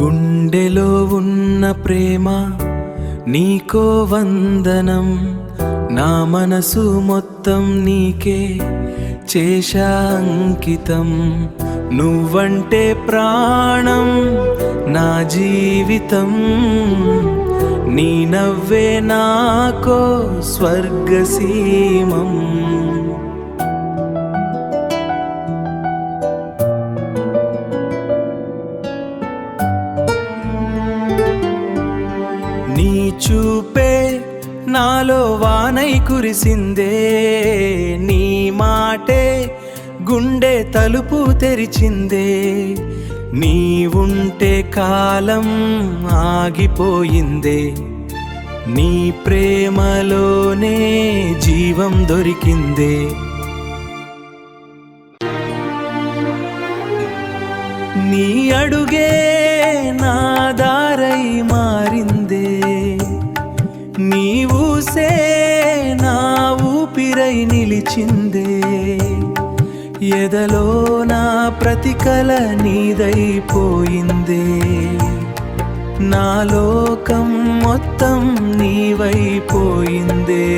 గుండెలో ఉన్న ప్రేమ నీకో వందనం, నా మనసు మొత్తం నీకే చేశా అంకితం. నువ్వంటే ప్రాణం నా జీవితం, నీ నవ్వే నాకో స్వర్గసీమం. నీ చూపే నాలో వానై కురిసిందే, నీ మాటే గుండె తలుపు తెరిచిందే. నీవుంటే కాలం ఆగిపోయిందే, నీ ప్రేమలోనే జీవం దొరికిందే. నీ అడుగే నా దారై మారిందే, నీ ఊసే నా ఊపిరై నిలిచిందే. ఎదలో నా ప్రతి కల నీదైపోయిందే, నా లోకం మొత్తం నీవైపోయిందే.